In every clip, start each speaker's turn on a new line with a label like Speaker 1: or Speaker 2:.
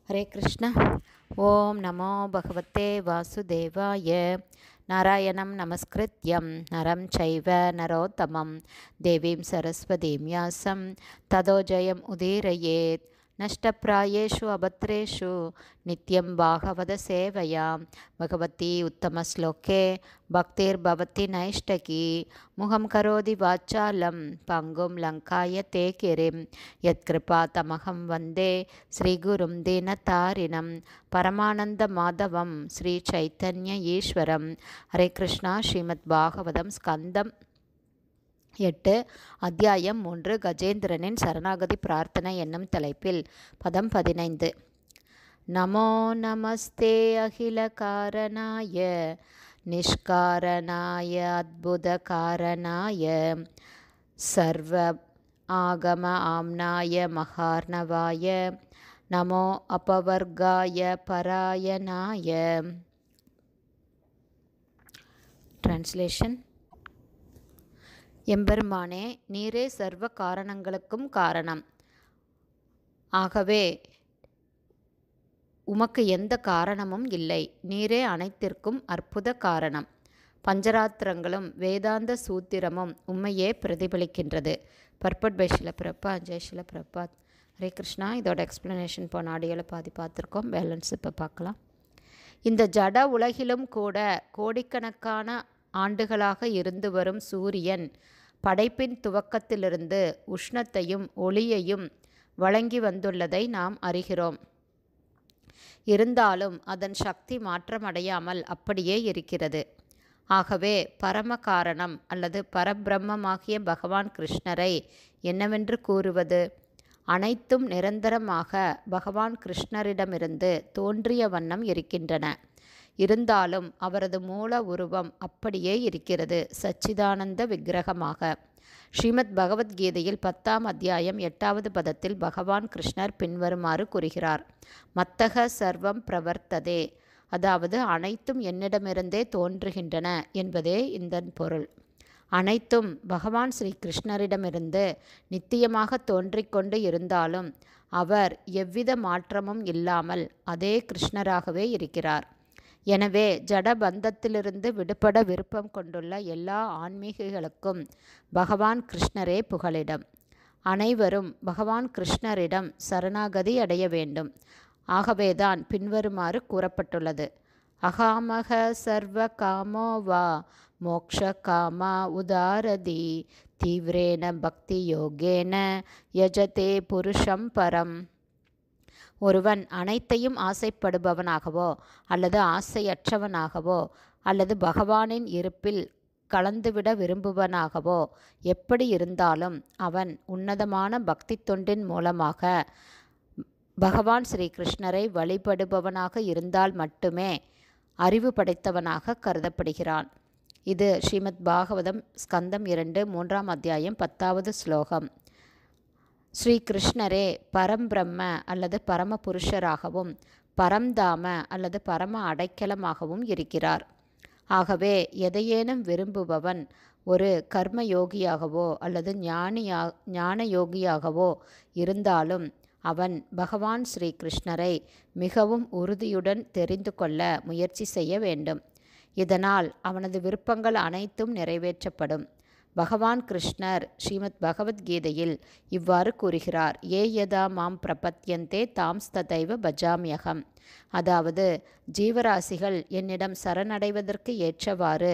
Speaker 1: ஹரே கிருஷ்ண. ஓம் நமோ பகவதே வாசுதேவாய. நாராயணம் நமஸ்கிருத்யம் நரம் சைவ நரோத்தமம் தேவீம் சரஸ்வதீம் யாசம் ததோ ஜெயம் உதீரயேத். நஷ்டப்ராயேஷு அபத்ரேஷு நித்யம் பாகவத சேவையா பகவதி உத்தமஸ்லோகே பக்திர்பவதி நைஷ்டகி. முகம் கரோதி வாச்சாலம் பங்கும் லங்காய தே கிரிம். யத்கிருபா தமகம் வந்தே ஸ்ரீகுரும் தீனதாரிணம் பரமானந்த மாதவம் ஸ்ரீ சைத்தன்ய ஈஸ்வரம். ஹரே கிருஷ்ணா. ஸ்ரீமத் பாகவதம் ஸ்கந்தம் 8 அத்தியாயம் 3 கஜேந்திரனின் சரணாகதி பிரார்த்தனை என்னும் தலைப்பில் பதம் 15. நமோ நமஸ்தே அகில காரணாய நிஷ்காரணாய அத்புத காரணாய சர்வ ஆகம ஆம்னாய மகார்ணவாய நமோ அபவர்காய பராயணாய. டிரான்ஸ்லேஷன். எம்பெருமானே, நீரே சர்வ காரணங்களுக்கும் காரணம். ஆகவே உமக்கு எந்த காரணமும் இல்லை. நீரே அனைத்திற்கும் அற்புத காரணம். பஞ்சராத்திரங்களும் வேதாந்த சூத்திரமும் உம்மையே பிரதிபலிக்கின்றது. பர்பட் பை ஷில பிரபாத். ஜெய் ஷில பிரபாத். ஹரே கிருஷ்ணா. இதோட எக்ஸ்ப்ளனேஷன் போன ஆடியோவில் பாதி பார்த்துருக்கோம். பேலன்ஸ் இப்போ பார்க்கலாம். இந்த ஜட உலகிலும் கூட கோடிக்கணக்கான ஆண்டுகளாக இருந்து வரும் சூரியன் படைப்பின் துவக்கத்திலிருந்து உஷ்ணத்தையும் ஒளியையும் வழங்கி வந்துள்ளதை நாம் அறிகிறோம். இருந்தாலும் அதன் சக்தி மாற்றமடையாமல் அப்படியே இருக்கிறது. ஆகவே பரம காரணம் அல்லது பரபிரம்மமாகிய பகவான் கிருஷ்ணரை என்னவென்று கூறுவது? அனைத்தும் நிரந்தரமாக பகவான் கிருஷ்ணரிடமிருந்து தோன்றிய வண்ணம் இருக்கின்றன. இருந்தாலும் அவரது மூல உருவம் அப்படியே இருக்கிறது, சச்சிதானந்த விக்கிரகமாக. ஸ்ரீமத் பகவத்கீதையில் 10ஆம் அத்தியாயம் 8வது பதத்தில் பகவான் கிருஷ்ணர் பின்வருமாறு கூறுகிறார்: மத்தக சர்வம் பிரவர்த்ததே, அதாவது அனைத்தும் என்னிடமிருந்தே தோன்றுகின்றன என்பதே இதன் பொருள். அனைத்தும் பகவான் ஸ்ரீ கிருஷ்ணரிடமிருந்து நித்தியமாக தோன்றிக்கொண்டு இருந்தாலும் அவர் எவ்வித மாற்றமும் இல்லாமல் அதே கிருஷ்ணராகவே இருக்கிறார். எனவே ஜடபந்தத்திலிருந்து விடுபட விருப்பம் கொண்டுள்ள எல்லா ஆன்மீகிகளுக்கும் பகவான் கிருஷ்ணரே புகலிடம். அனைவரும் பகவான் கிருஷ்ணரிடம் சரணாகதி அடைய வேண்டும். ஆகவேதான் பின்வருமாறு கூறப்பட்டுள்ளது: அகாமக சர்வ காமோவா மோக்ஷ காமா உதாரதி தீவிரேன பக்தி யோகேன யஜதே புருஷம் பரம். ஒருவன் அனைத்தையும் ஆசைப்படுபவனாகவோ அல்லது ஆசையற்றவனாகவோ அல்லது பகவானின் இருப்பில் கலந்துவிட விரும்புவனாகவோ எப்படி இருந்தாலும் அவன் உன்னதமான பக்தி தொண்டின் மூலமாக பகவான் ஸ்ரீ கிருஷ்ணரை வழிபடுபவனாக இருந்தால் மட்டுமே அறிவு படைத்தவனாக கருதப்படுகிறான். இது ஸ்ரீமத் பாகவதம் ஸ்கந்தம் 2 3ஆம் அத்தியாயம் 10வது ஸ்லோகம். ஸ்ரீ கிருஷ்ணரே பரம்பிரம்ம அல்லது பரம புருஷராகவும் பரம்தாம அல்லது பரம அடைக்கலமாகவும் இருக்கிறார். ஆகவே எதையேனும் விரும்புபவன் ஒரு கர்மயோகியாகவோ அல்லது ஞான யோகியாகவோ இருந்தாலும் அவன் பகவான் ஸ்ரீ கிருஷ்ணரை மிகவும் உறுதியுடன் தெரிந்து கொள்ள முயற்சி செய்ய வேண்டும். இதனால் அவனது விருப்பங்கள் அனைத்தும் நிறைவேற்றப்படும். பகவான் கிருஷ்ணர் ஸ்ரீமத் பகவத்கீதையில் இவ்வாறு கூறுகிறார்: ஏ யதா மாம் பிரபத்யந்தே தாம்ஸ்ததைவ பஜாமியகம். அதாவது, ஜீவராசிகள் என்னிடம் சரணடைவதற்கு ஏற்றவாறு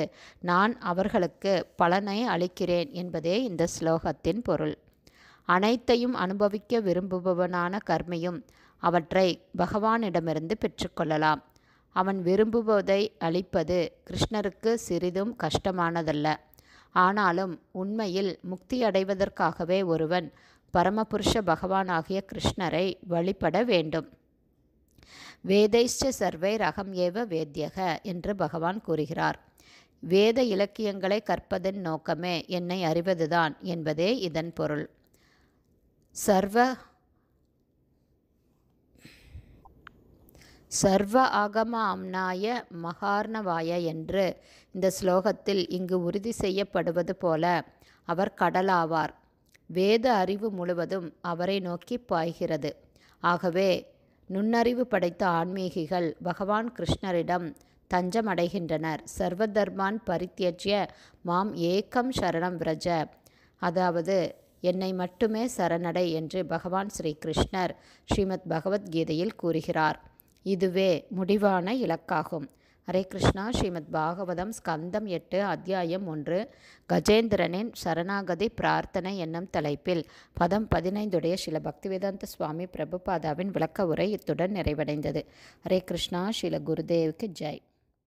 Speaker 1: நான் அவர்களுக்கு பலனை அளிக்கிறேன் என்பதே இந்த ஸ்லோகத்தின் பொருள். அனைத்தையும் அனுபவிக்க விரும்புபவனான கர்மியும் அவற்றை பகவானிடமிருந்து பெற்றுக்கொள்ளலாம். அவன் விரும்புவதை அளிப்பது கிருஷ்ணருக்கு சிறிதும் கஷ்டமானதல்ல. ஆனாலும் உண்மையில் முக்தி அடைவதற்காகவே ஒருவன் பரமபுருஷ பகவானாகிய கிருஷ்ணரை வழிபட வேண்டும். வேதைஷ்ட சர்வைர் அகம் ஏவ வேத்யக என்று பகவான் கூறுகிறார். வேத இலக்கியங்களை கற்பதன் நோக்கமே என்னை அறிவதுதான் என்பதே இதன் பொருள். சர்வ ஆகம ஆம்னாய மகார்ணவாய என்று இந்த ஸ்லோகத்தில் இங்கு உறுதி செய்யப்படுவது போல அவர் கடலாவார். வேத அறிவு முழுவதும் அவரை நோக்கி பாய்கிறது. ஆகவே நுண்ணறிவு படைத்த ஆன்மீகிகள் பகவான் கிருஷ்ணரிடம் தஞ்சமடைகின்றனர். சர்வ தர்மான் பரித்யஜ்ய மாம் ஏகம் சரணம் விரஜ, அதாவது என்னை மட்டுமே சரணடை என்று பகவான் ஸ்ரீ கிருஷ்ணர் ஸ்ரீமத் பகவத்கீதையில் கூறுகிறார். இதுவே முடிவான இலக்காகும். ஹரே கிருஷ்ணா. ஸ்ரீமத் பாகவதம் ஸ்கந்தம் 8 அத்தியாயம் 1 கஜேந்திரனின் சரணாகதி பிரார்த்தனை என்னும் தலைப்பில் பதம் 15 ஸ்ரீல பக்திவேதாந்த சுவாமி பிரபுபாதாவின் விளக்க உரை இத்துடன் நிறைவடைந்தது. ஹரே கிருஷ்ணா. ஸ்ரீல குருதேவுக்கு ஜெய்.